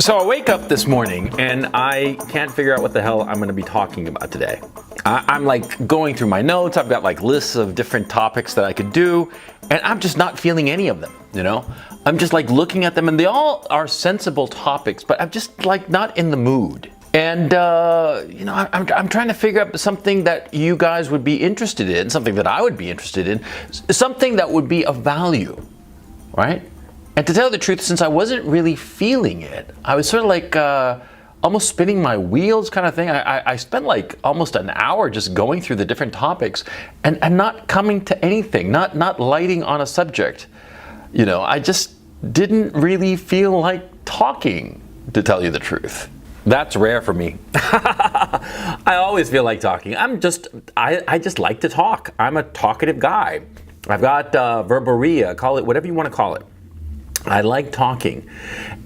So I wake up this morning and I can't figure out what the hell I'm going to be talking about today. I'm like going through my notes. I've got like lists of different topics that I could do, and I'm just not feeling any of them, you know? I'm just like looking at them, and they all are sensible topics, but I'm just like not in the mood. And, you know, I'm trying to figure out something that you guys would be interested in, something that I would be interested in, something that would be of value, right? And to tell you the truth, since I wasn't really feeling it, I was sort of like almost spinning my wheels kind of thing. I spent like almost an hour just going through the different topics and not coming to anything, not lighting on a subject. You know, I just didn't really feel like talking, to tell you the truth. That's rare for me. I always feel like talking. I just like to talk. I'm a talkative guy. I've got verboria, call it whatever you want to call it. I like talking.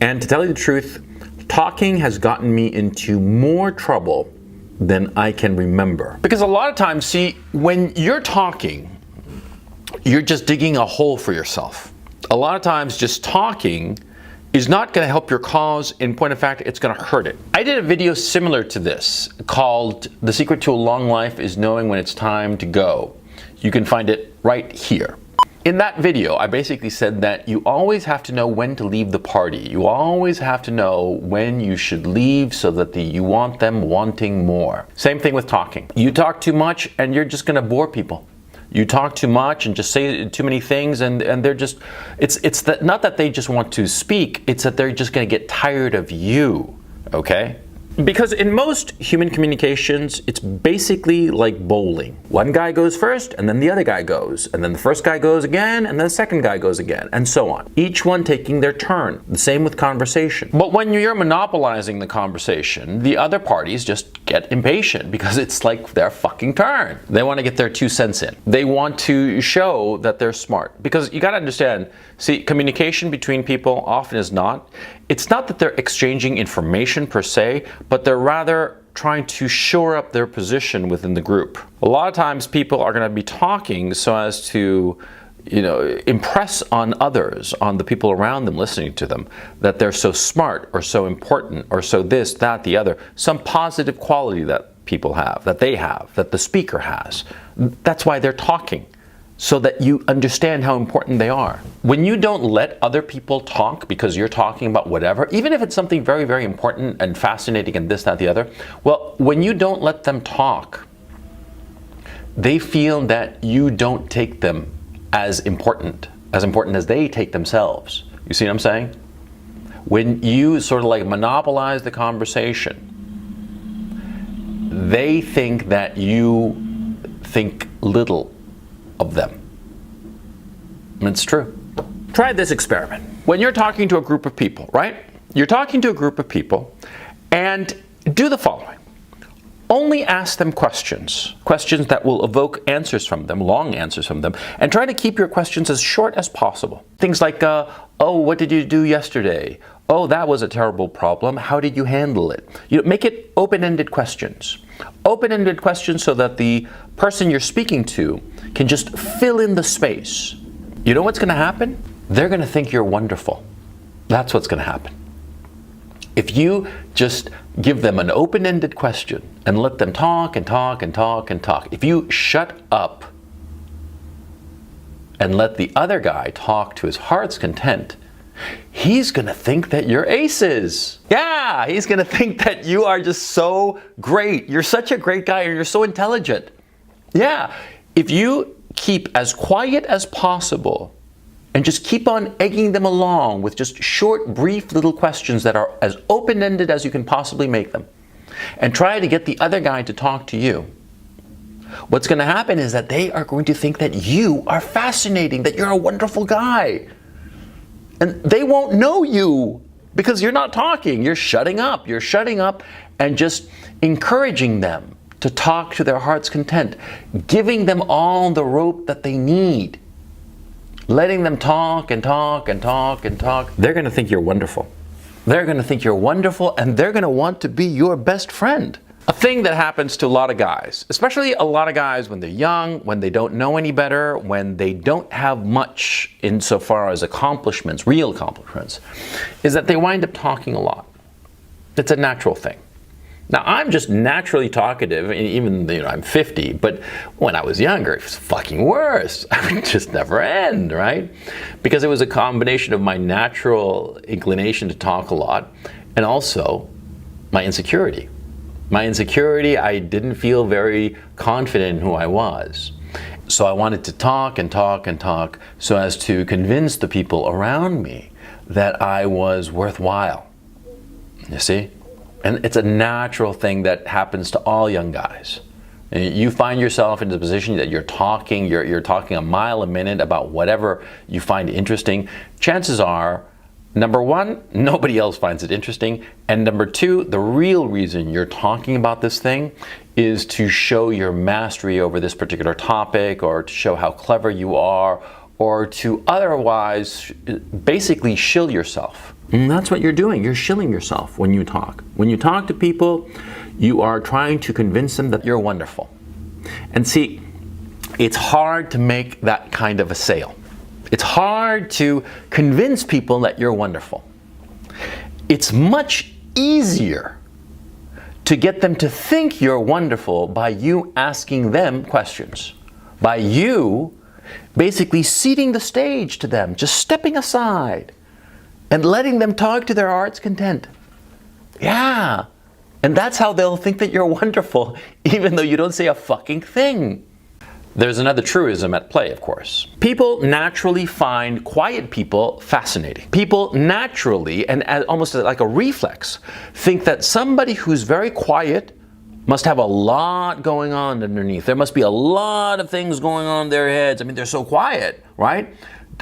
And to tell you the truth, talking has gotten me into more trouble than I can remember. Because a lot of times, see, when you're talking, you're just digging a hole for yourself. A lot of times just talking is not going to help your cause. In point of fact, it's going to hurt it. I did a video similar to this called "The Secret to a Long Life is Knowing When It's Time to Go." You can find it right here. In that video, I basically said that you always have to know when to leave the party. You always have to know when you should leave so that you want them wanting more. Same thing with talking. You talk too much and you're just going to bore people. You talk too much and just say too many things, and they're just, it's that, not that they just want to speak, it's that they're just going to get tired of you, okay? Because in most human communications, it's basically like bowling. One guy goes first, and then the other guy goes, and then the first guy goes again, and then the second guy goes again, and so on. Each one taking their turn. The same with conversation. But when you're monopolizing the conversation, the other parties just get impatient because it's like their fucking turn. They want to get their 2 cents in. They want to show that they're smart. Because you got to understand, see, communication between people often is not. It's not that they're exchanging information per se, but they're rather trying to shore up their position within the group. A lot of times people are going to be talking so as to, you know, impress on others, on the people around them listening to them, that they're so smart or so important or so this, that, the other. Some positive quality that people have, that they have, that the speaker has. That's why they're talking, so that you understand how important they are. When you don't let other people talk because you're talking about whatever, even if it's something very, very important and fascinating and this, that, the other, well, when you don't let them talk, they feel that you don't take them as important as they take themselves. You see what I'm saying? When you sort of like monopolize the conversation, they think that you think little of them. And it's true. Try this experiment. When you're talking to a group of people, right? You're talking to a group of people and do the following. Only ask them questions that will evoke answers from them, long answers from them, and try to keep your questions as short as possible. Things like, oh, what did you do yesterday? Oh, that was a terrible problem. How did you handle it? You know, make it open-ended questions. Open-ended questions so that the person you're speaking to can just fill in the space. You know what's going to happen? They're going to think you're wonderful. That's what's going to happen. If you just give them an open-ended question and let them talk and talk and talk and talk, if you shut up and let the other guy talk to his heart's content, he's going to think that you're aces. Yeah, he's going to think that you are just so great. You're such a great guy, or you're so intelligent. Yeah, if you keep as quiet as possible and just keep on egging them along with just short, brief little questions that are as open-ended as you can possibly make them, and try to get the other guy to talk to you, what's going to happen is that they are going to think that you are fascinating, that you're a wonderful guy. And they won't know you because you're not talking. You're shutting up. You're shutting up and just encouraging them to talk to their heart's content, giving them all the rope that they need, letting them talk and talk and talk and talk. They're going to think you're wonderful. They're going to think you're wonderful, and they're going to want to be your best friend. A thing that happens to a lot of guys, especially a lot of guys when they're young, when they don't know any better, when they don't have much insofar as accomplishments, real accomplishments, is that they wind up talking a lot. It's a natural thing. Now, I'm just naturally talkative, even, I'm 50, but when I was younger, it was fucking worse. I would just never end, right? Because it was a combination of my natural inclination to talk a lot and also my insecurity. My insecurity, I didn't feel very confident in who I was. So I wanted to talk and talk and talk so as to convince the people around me that I was worthwhile. You see? And it's a natural thing that happens to all young guys. You find yourself in the position that you're talking a mile a minute about whatever you find interesting. Chances are, number one, nobody else finds it interesting. And number two, the real reason you're talking about this thing is to show your mastery over this particular topic, or to show how clever you are, or to otherwise basically shill yourself. And that's what you're doing. You're shilling yourself when you talk. When you talk to people, you are trying to convince them that you're wonderful. And see, it's hard to make that kind of a sale. It's hard to convince people that you're wonderful. It's much easier to get them to think you're wonderful by you asking them questions, by you basically ceding the stage to them, just stepping aside and letting them talk to their heart's content. Yeah. And that's how they'll think that you're wonderful, even though you don't say a fucking thing. There's another truism at play, of course. People naturally find quiet people fascinating. People naturally, and almost like a reflex, think that somebody who's very quiet must have a lot going on underneath. There must be a lot of things going on in their heads. I mean, they're so quiet, right?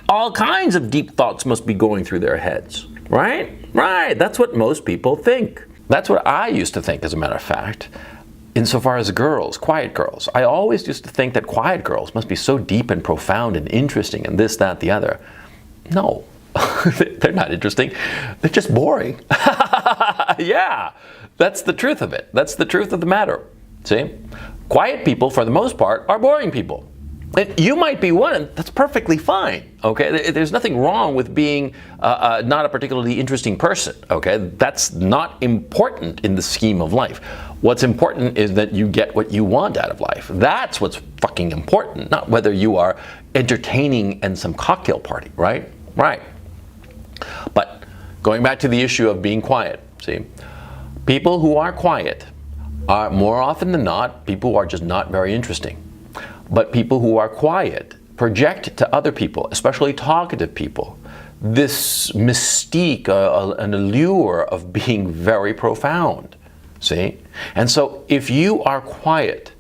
All kinds of deep thoughts must be going through their heads, right? Right, that's what most people think. That's what I used to think, as a matter of fact. Insofar as girls, quiet girls, I always used to think that quiet girls must be so deep and profound and interesting and this, that, the other. No, they're not interesting. They're just boring. Yeah, that's the truth of it. That's the truth of the matter. See? Quiet people, for the most part, are boring people. And you might be one, and that's perfectly fine, okay? There's nothing wrong with being not a particularly interesting person, okay? That's not important in the scheme of life. What's important is that you get what you want out of life. That's what's fucking important, not whether you are entertaining in some cocktail party, right? Right. But going back to the issue of being quiet, see? People who are quiet are more often than not people who are just not very interesting. But people who are quiet project to other people, especially talkative people, this mystique, an allure of being very profound. See? And so if you are quiet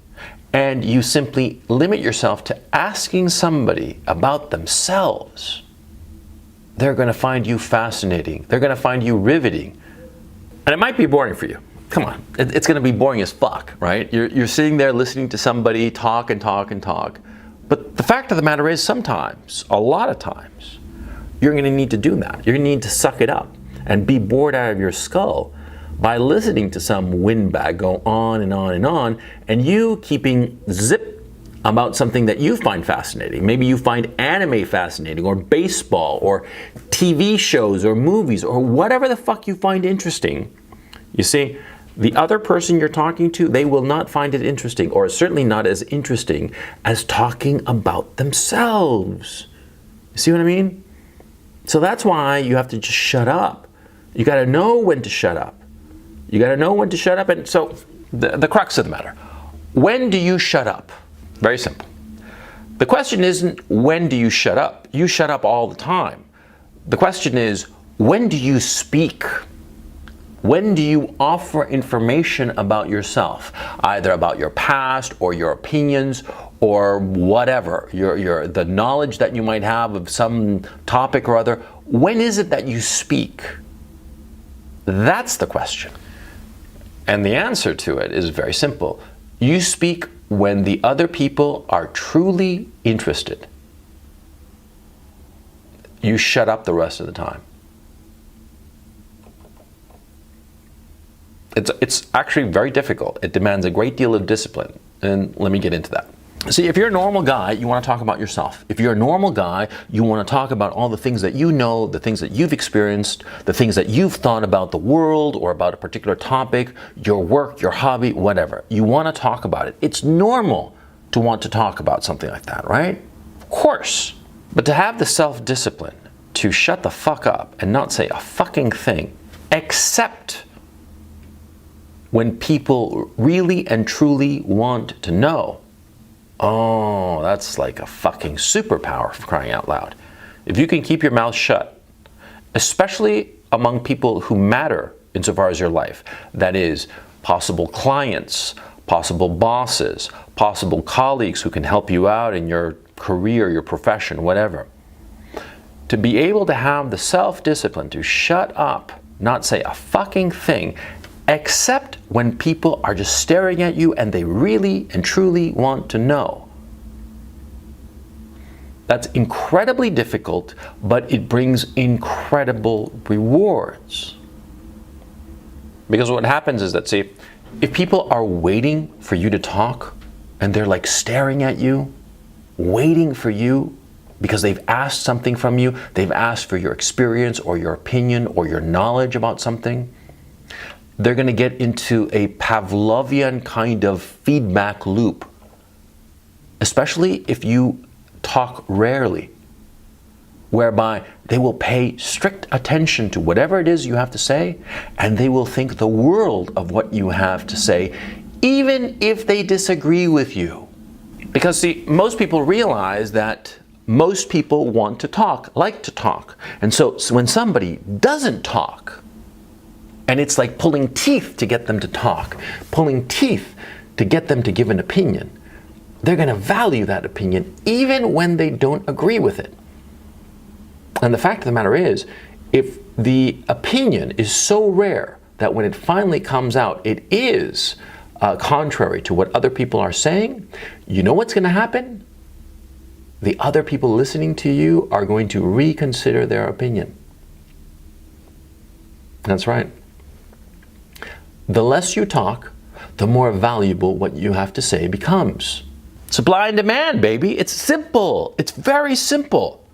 and you simply limit yourself to asking somebody about themselves, they're going to find you fascinating. They're going to find you riveting. And it might be boring for you. Come on, it's going to be boring as fuck, right? You're sitting there listening to somebody talk and talk and talk. But the fact of the matter is, sometimes, a lot of times, you're going to need to do that. You're going to need to suck it up and be bored out of your skull by listening to some windbag go on and on and on, and you keeping zip about something that you find fascinating. Maybe you find anime fascinating, or baseball, or TV shows, or movies, or whatever the fuck you find interesting. You see, the other person you're talking to, they will not find it interesting, or certainly not as interesting as talking about themselves. You see what I mean? So that's why you have to just shut up. You got to know when to shut up. You got to know when to shut up. And so the crux of the matter, when do you shut up? Very simple. The question isn't when do you shut up? You shut up all the time. The question is, when do you speak? When do you offer information about yourself, either about your past or your opinions or whatever, the knowledge that you might have of some topic or other? When is it that you speak? That's the question. And the answer to it is very simple. You speak when the other people are truly interested. You shut up the rest of the time. It's actually very difficult. It demands a great deal of discipline. And let me get into that. See, if you're a normal guy, you want to talk about yourself. If you're a normal guy, you want to talk about all the things that you know, the things that you've experienced, the things that you've thought about the world or about a particular topic, your work, your hobby, whatever. You want to talk about it. It's normal to want to talk about something like that, right? Of course. But to have the self-discipline to shut the fuck up and not say a fucking thing, except when people really and truly want to know. Oh, that's like a fucking superpower, for crying out loud. If you can keep your mouth shut, especially among people who matter insofar as your life, that is, possible clients, possible bosses, possible colleagues who can help you out in your career, your profession, whatever. To be able to have the self-discipline to shut up, not say a fucking thing, except when people are just staring at you and they really and truly want to know. That's incredibly difficult, but it brings incredible rewards. Because what happens is that, see, if people are waiting for you to talk and they're like staring at you, waiting for you because they've asked something from you, they've asked for your experience or your opinion or your knowledge about something, they're going to get into a Pavlovian kind of feedback loop, especially if you talk rarely, whereby they will pay strict attention to whatever it is you have to say, and they will think the world of what you have to say, even if they disagree with you. Because, see, most people realize that most people want to talk, like to talk. And so when somebody doesn't talk, and it's like pulling teeth to get them to talk, pulling teeth to get them to give an opinion, they're going to value that opinion even when they don't agree with it. And the fact of the matter is, if the opinion is so rare that when it finally comes out, it is contrary to what other people are saying, you know what's going to happen? The other people listening to you are going to reconsider their opinion. That's right. The less you talk, the more valuable what you have to say becomes. Supply and demand, baby. It's simple. It's very simple.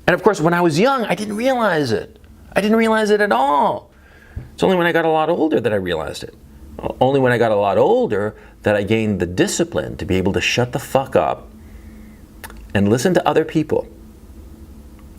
And of course, when I was young, I didn't realize it. I didn't realize it at all. It's only when I got a lot older that I realized it. Only when I got a lot older that I gained the discipline to be able to shut the fuck up and listen to other people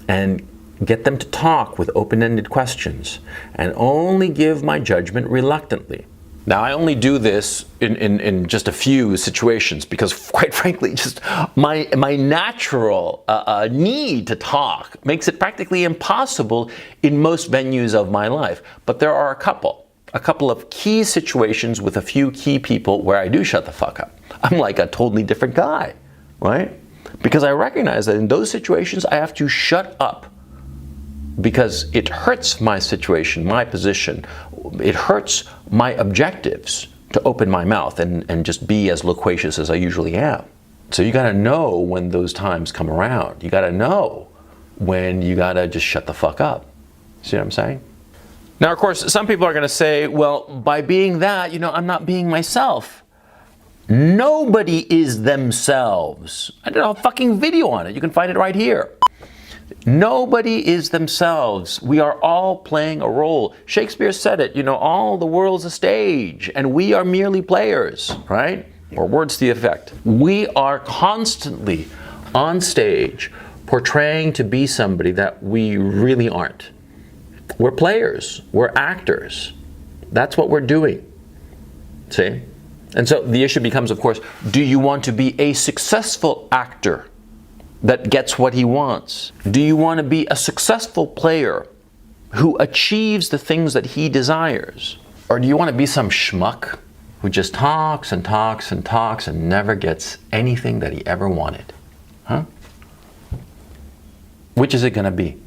and get them to talk with open-ended questions and only give my judgment reluctantly. Now, I only do this in just a few situations because, quite frankly, just my natural need to talk makes it practically impossible in most venues of my life. But there are a couple of key situations with a few key people where I do shut the fuck up. I'm like a totally different guy, right? Because I recognize that in those situations, I have to shut up because it hurts my situation, my position. It hurts my objectives to open my mouth and just be as loquacious as I usually am. So you gotta know when those times come around. You gotta know when you gotta just shut the fuck up. See what I'm saying? Now, of course, some people are gonna say, well, by being that, I'm not being myself. Nobody is themselves. I did a fucking video on it. You can find it right here. Nobody is themselves. We are all playing a role. Shakespeare said it, all the world's a stage and we are merely players, right? Or words to the effect. We are constantly on stage portraying to be somebody that we really aren't. We're players. We're actors. That's what we're doing. See? And so the issue becomes, of course, do you want to be a successful actor that gets what he wants? Do you want to be a successful player who achieves the things that he desires? Or do you want to be some schmuck who just talks and talks and talks and never gets anything that he ever wanted? Huh? Which is it going to be?